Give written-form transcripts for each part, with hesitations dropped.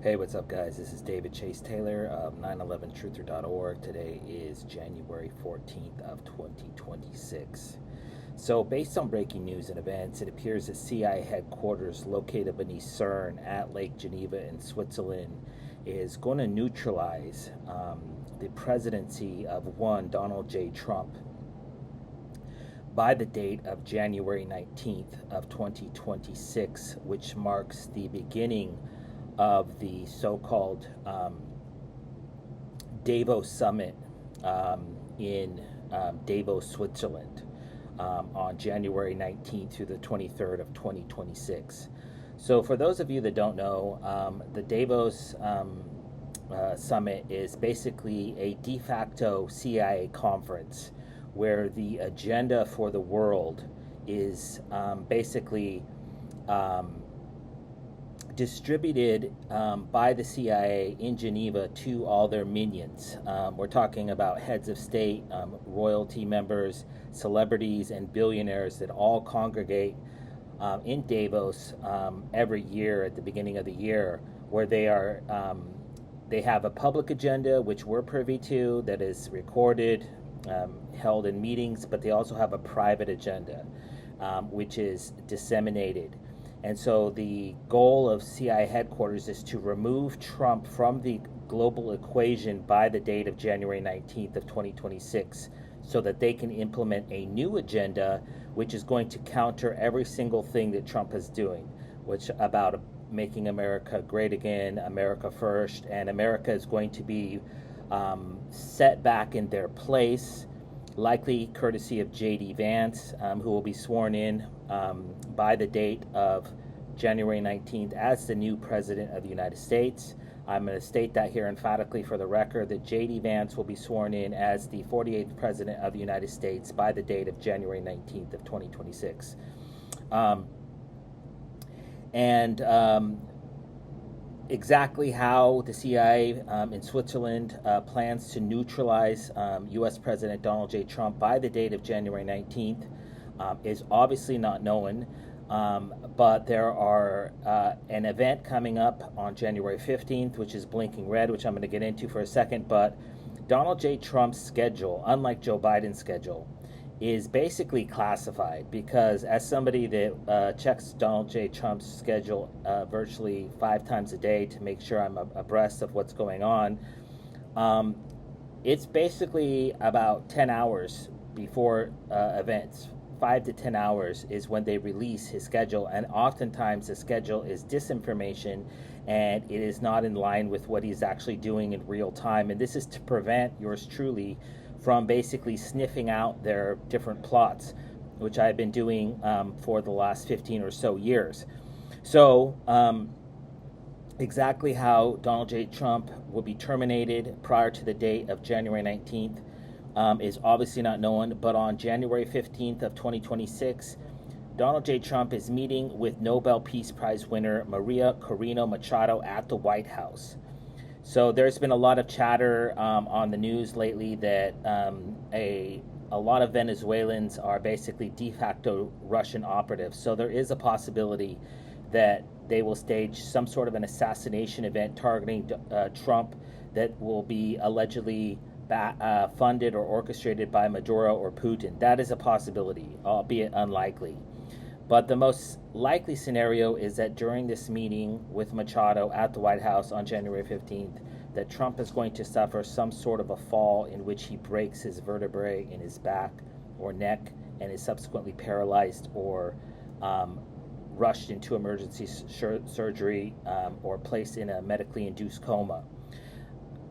Hey, what's up, guys? This is David Chase Taylor of 911truther.org. Today is January 14th of 2026. So, based on breaking news and events, it appears that CIA headquarters located beneath CERN at Lake Geneva in Switzerland is going to neutralize the presidency of one Donald J. Trump by the date of January 19th of 2026, which marks the beginning of the so-called Davos summit in Davos, Switzerland, on January 19th through the 23rd of 2026. So for those of you that don't know, the Davos summit is basically a de facto CIA conference where the agenda for the world is basically distributed by the CIA in Geneva to all their minions. We're talking about heads of state, royalty members, celebrities, and billionaires that all congregate in Davos every year at the beginning of the year, where they have a public agenda, which we're privy to, that is recorded, held in meetings, but they also have a private agenda, which is disseminated. And so the goal of CIA headquarters is to remove Trump from the global equation by the date of January 19th of 2026 so that they can implement a new agenda which is going to counter every single thing that Trump is doing, which about making America great again, America first, and America is going to be set back in their place, likely courtesy of J.D. Vance, who will be sworn in by the date of January 19th as the new president of the United States. I'm going to state that here emphatically for the record that J.D. Vance will be sworn in as the 48th president of the United States by the date of January 19th of 2026. Exactly how the CIA in Switzerland plans to neutralize U.S. President Donald J. Trump by the date of January 19th is obviously not known, but there are an event coming up on January 15th, which is blinking red, which I'm going to get into for a second, but Donald J. Trump's schedule, unlike Joe Biden's schedule, is basically classified because as somebody that checks Donald J. Trump's schedule virtually 5 times a day to make sure I'm abreast of what's going on, it's basically about 10 hours before events. 5 to 10 hours is when they release his schedule, and oftentimes the schedule is disinformation and it is not in line with what he's actually doing in real time, and this is to prevent yours truly from basically sniffing out their different plots, which I've been doing for the last 15 or so years. So exactly how Donald J. Trump will be terminated prior to the date of January 19th is obviously not known, but on January 15th of 2026, Donald J. Trump is meeting with Nobel Peace Prize winner Maria Corina Machado at the White House. So there's been a lot of chatter on the news lately that a lot of Venezuelans are basically de facto Russian operatives. So there is a possibility that they will stage some sort of an assassination event targeting Trump that will be allegedly funded or orchestrated by Maduro or Putin. That is a possibility, albeit unlikely. But the most likely scenario is that during this meeting with Machado at the White House on January 15th, that Trump is going to suffer some sort of a fall in which he breaks his vertebrae in his back or neck and is subsequently paralyzed or rushed into emergency surgery or placed in a medically induced coma.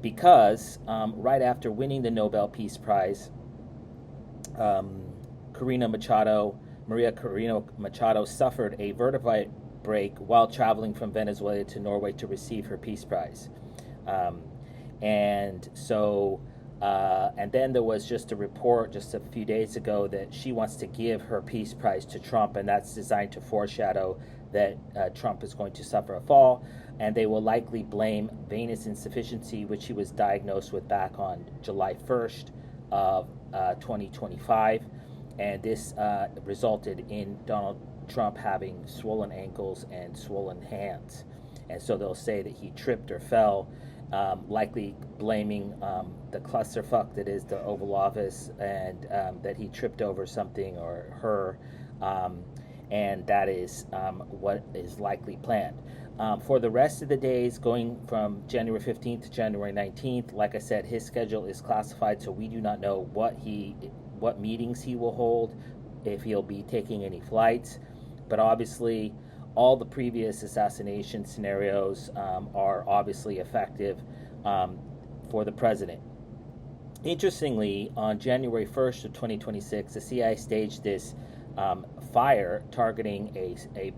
Because right after winning the Nobel Peace Prize, Maria Corina Machado suffered a vertebrae break while traveling from Venezuela to Norway to receive her Peace Prize. And then there was just a report just a few days ago that she wants to give her Peace Prize to Trump, and that's designed to foreshadow that Trump is going to suffer a fall, and they will likely blame venous insufficiency, which he was diagnosed with back on July 1st of 2025. And this resulted in Donald Trump having swollen ankles and swollen hands. and so they'll say that he tripped or fell, likely blaming the clusterfuck that is the Oval Office, and that he tripped over something or her, and that is what is likely planned. For the rest of the days, going from January 15th to January 19th, like I said, his schedule is classified, so we do not know what meetings he will hold, if he'll be taking any flights. But obviously, all the previous assassination scenarios are obviously effective for the president. Interestingly, on January 1st of 2026, the CIA staged this fire targeting a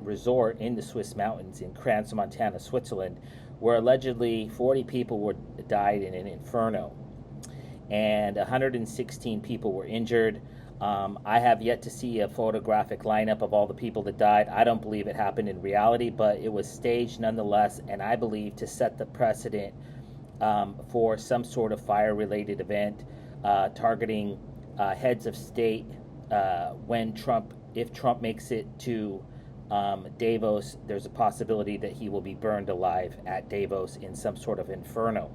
resort in the Swiss mountains in Crans-Montana, Switzerland, where allegedly 40 people died in an inferno, and 116 people were injured. I have yet to see a photographic lineup of all the people that died. I don't believe it happened in reality, but it was staged nonetheless, and I believe to set the precedent for some sort of fire-related event targeting heads of state if Trump makes it to Davos. There's a possibility that he will be burned alive at Davos in some sort of inferno,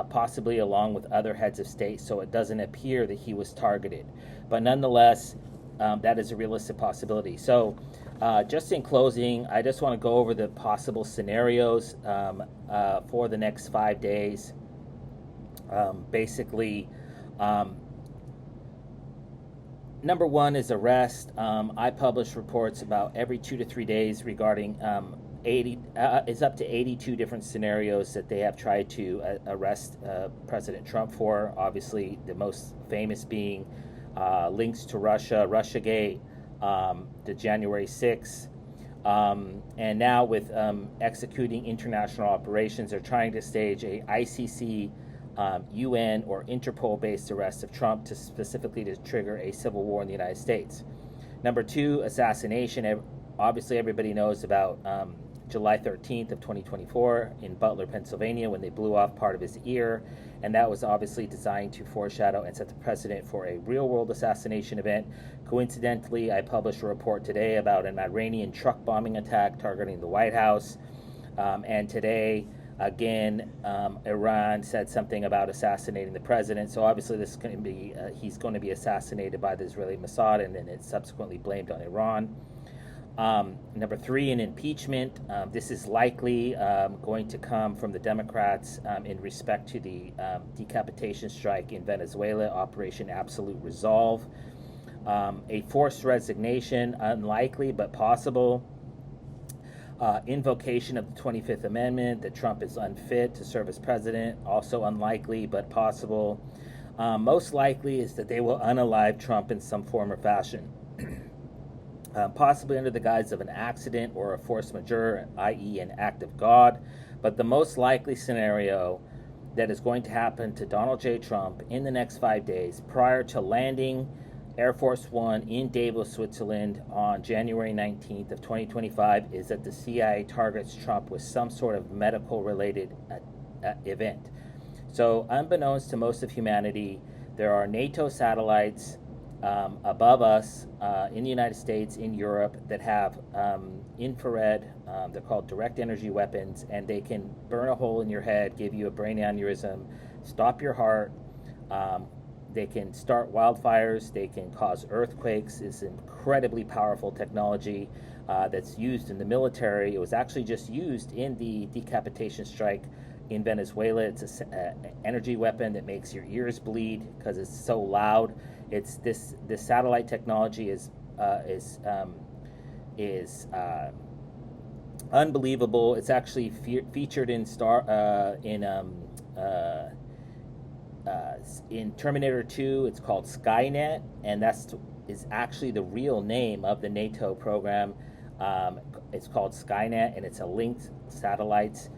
possibly along with other heads of state, so it doesn't appear that he was targeted. But nonetheless, that is a realistic possibility. So just in closing, I just want to go over the possible scenarios for the next 5 days. Basically, number one is arrest. I publish reports about every 2 to 3 days regarding it's up to 82 different scenarios that they have tried to arrest President Trump for. Obviously, the most famous being links to Russia, Russiagate, the January 6th, and now with executing international operations, they're trying to stage a ICC, UN, or Interpol-based arrest of Trump specifically to trigger a civil war in the United States. Number two, assassination. Obviously, everybody knows about July 13th of 2024 in Butler, Pennsylvania, when they blew off part of his ear, and that was obviously designed to foreshadow and set the precedent for a real-world assassination event. Coincidentally, I published a report today about an Iranian truck bombing attack targeting the White House, and today, again, Iran said something about assassinating the president. So obviously, this is going to be he's going to be assassinated by the Israeli Mossad, and then it's subsequently blamed on Iran. Number three, in impeachment. This is likely going to come from the Democrats in respect to the decapitation strike in Venezuela, Operation Absolute Resolve. A forced resignation, unlikely but possible. Invocation of the 25th Amendment, that Trump is unfit to serve as president, also unlikely but possible. Most likely is that they will unalive Trump in some form or fashion. Possibly under the guise of an accident or a force majeure, i.e. an act of God. But the most likely scenario that is going to happen to Donald J. Trump in the next 5 days prior to landing Air Force One in Davos, Switzerland on January 19th of 2025 is that the CIA targets Trump with some sort of medical-related event. So unbeknownst to most of humanity, there are NATO satellites above us in the United States, in Europe, that have infrared, they're called direct energy weapons, and they can burn a hole in your head, give you a brain aneurysm, stop your heart. They can start wildfires, they can cause earthquakes. It's incredibly powerful technology that's used in the military. It was actually just used in the decapitation strike in Venezuela. It's an energy weapon that makes your ears bleed because it's so loud. It's this satellite technology is unbelievable. It's actually featured in in Terminator 2. It's called Skynet, and is actually the real name of the NATO program. It's called Skynet, and it's a linked satellites.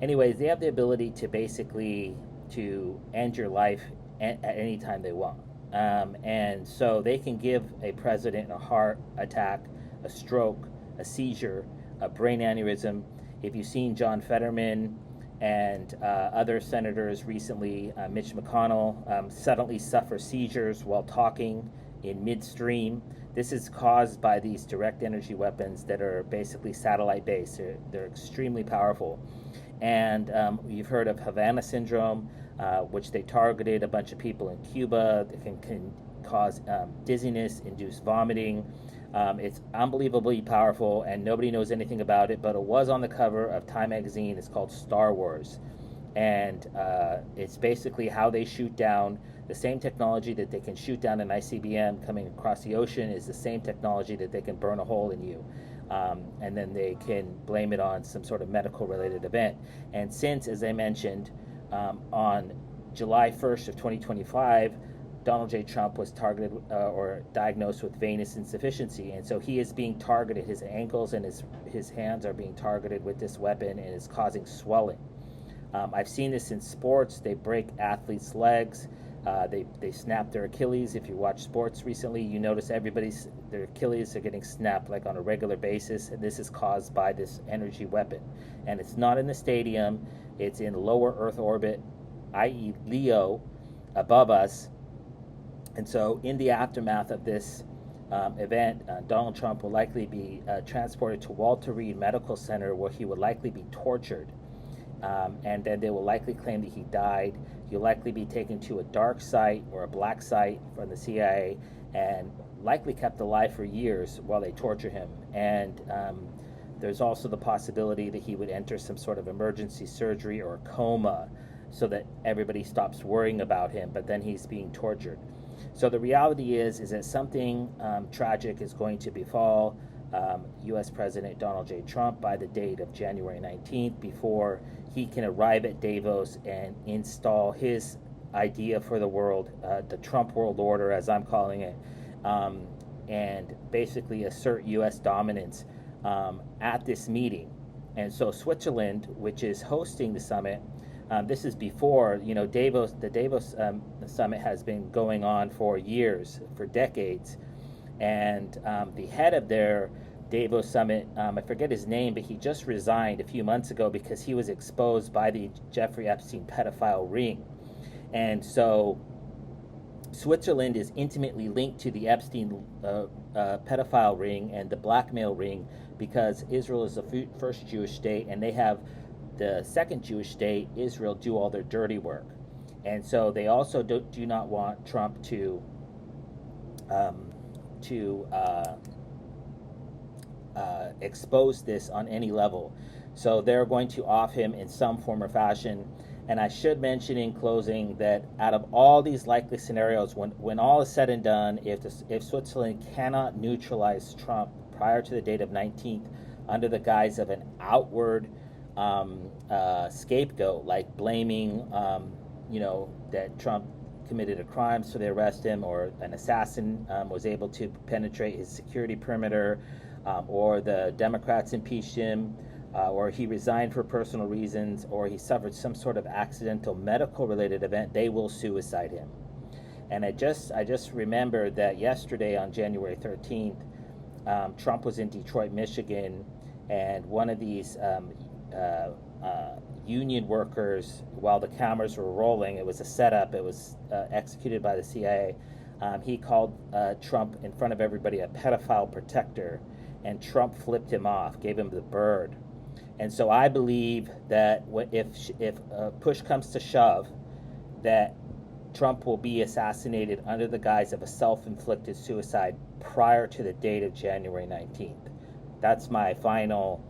Anyways, they have the ability to basically to end your life at any time they want. And so they can give a president a heart attack, a stroke, a seizure, a brain aneurysm. If you've seen John Fetterman and other senators recently, Mitch McConnell, suddenly suffer seizures while talking in midstream. This is caused by these direct energy weapons that are basically satellite based. They're extremely powerful. And you've heard of Havana syndrome, which they targeted a bunch of people in Cuba. That can cause dizziness, induce vomiting. It's unbelievably powerful, and nobody knows anything about it, but it was on the cover of Time magazine. It's called Star Wars. And it's basically how they shoot down. The same technology that they can shoot down an ICBM coming across the ocean is the same technology that they can burn a hole in you. And then they can blame it on some sort of medical-related event. And since, as I mentioned, on July 1st of 2025, Donald J. Trump was targeted or diagnosed with venous insufficiency, and so he is being targeted. His ankles and his hands are being targeted with this weapon, and is causing swelling. I've seen this in sports. They break athletes' legs. They snap their Achilles. If you watch sports recently, you notice their Achilles are getting snapped like on a regular basis. And this is caused by this energy weapon. And it's not in the stadium. It's in lower Earth orbit, i.e. LEO, above us. And so in the aftermath of this event, Donald Trump will likely be transported to Walter Reed Medical Center, where he would likely be tortured. And then they will likely claim that he died. He'll likely be taken to a dark site or a black site from the CIA and likely kept alive for years while they torture him. And there's also the possibility that he would enter some sort of emergency surgery or coma so that everybody stops worrying about him, but then he's being tortured. So the reality is that something tragic is going to befall U.S. President Donald J. Trump by the date of January 19th, before he can arrive at Davos and install his idea for the world, the Trump world order, as I'm calling it, and basically assert U.S. dominance at this meeting. And so Switzerland, which is hosting the summit, this is before, Davos. The Davos summit has been going on for years, for decades. And the head of their Davos summit, I forget his name, but he just resigned a few months ago because he was exposed by the Jeffrey Epstein pedophile ring. And so Switzerland is intimately linked to the Epstein pedophile ring and the blackmail ring, because Israel is the first Jewish state, and they have the second Jewish state, Israel, do all their dirty work. And so they also do not want Trump to expose this on any level. So they're going to off him in some form or fashion. And I should mention in closing that out of all these likely scenarios, when all is said and done, if Switzerland cannot neutralize Trump prior to the date of 19th under the guise of an outward scapegoat, like blaming, that Trump committed a crime so they arrest him, or an assassin was able to penetrate his security perimeter, or the Democrats impeached him, or he resigned for personal reasons, or he suffered some sort of accidental medical related event, they will suicide him. And I just remembered that yesterday on January 13th, Trump was in Detroit, Michigan, and one of these union workers, while the cameras were rolling, it was a setup, it was executed by the CIA, he called Trump in front of everybody a pedophile protector, and Trump flipped him off, gave him the bird. And so I believe that if push comes to shove, that Trump will be assassinated under the guise of a self-inflicted suicide prior to the date of January 19th. That's my final,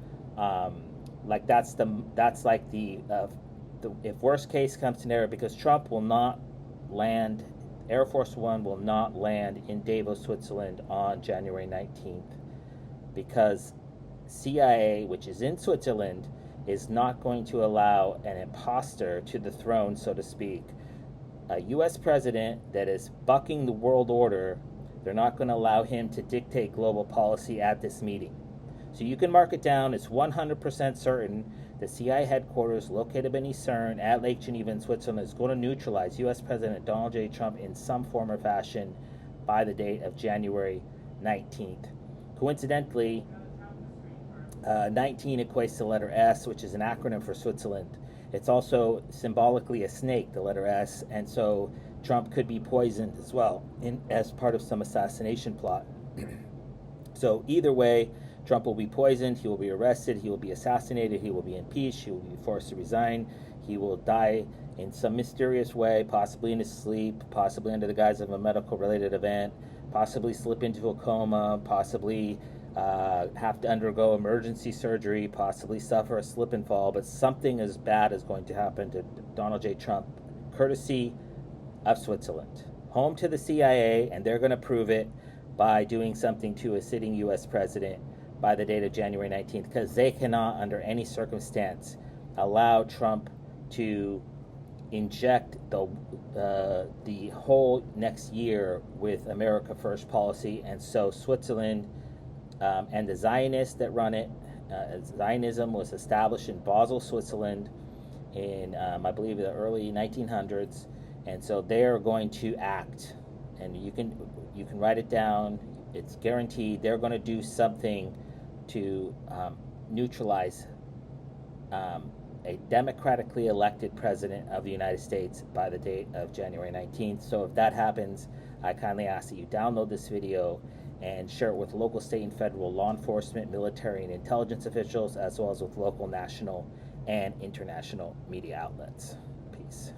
if worst case comes to scenario, because Trump will not land, Air Force One will not land in Davos, Switzerland on January 19th, because CIA, which is in Switzerland, is not going to allow an imposter to the throne, so to speak. A U.S. president that is bucking the world order, they're not going to allow him to dictate global policy at this meeting. So you can mark it down. It's 100% certain the CIA headquarters located beneath CERN at Lake Geneva in Switzerland is going to neutralize U.S. President Donald J. Trump in some form or fashion by the date of January 19th. Coincidentally, 19 equates to the letter S, which is an acronym for Switzerland. It's also symbolically a snake, the letter S, and so Trump could be poisoned as well as part of some assassination plot. So either way, Trump will be poisoned, he will be arrested, he will be assassinated, he will be impeached, he will be forced to resign, he will die in some mysterious way, possibly in his sleep, possibly under the guise of a medical related event, possibly slip into a coma, possibly have to undergo emergency surgery, possibly suffer a slip and fall, but something as bad is going to happen to Donald J. Trump, courtesy of Switzerland. Home to the CIA, and they're going to prove it by doing something to a sitting U.S. president by the date of January 19th, because they cannot, under any circumstance, allow Trump to inject the whole next year with America First policy. And so Switzerland and the Zionists that run it, Zionism was established in Basel, Switzerland in, I believe, the early 1900s. And so they're going to act, and you can write it down. It's guaranteed. They're going to do something to neutralize a democratically elected president of the United States by the date of January 19th. So if that happens, I kindly ask that you download this video and share it with local, state, and federal law enforcement, military, and intelligence officials, as well as with local, national, and international media outlets. Peace.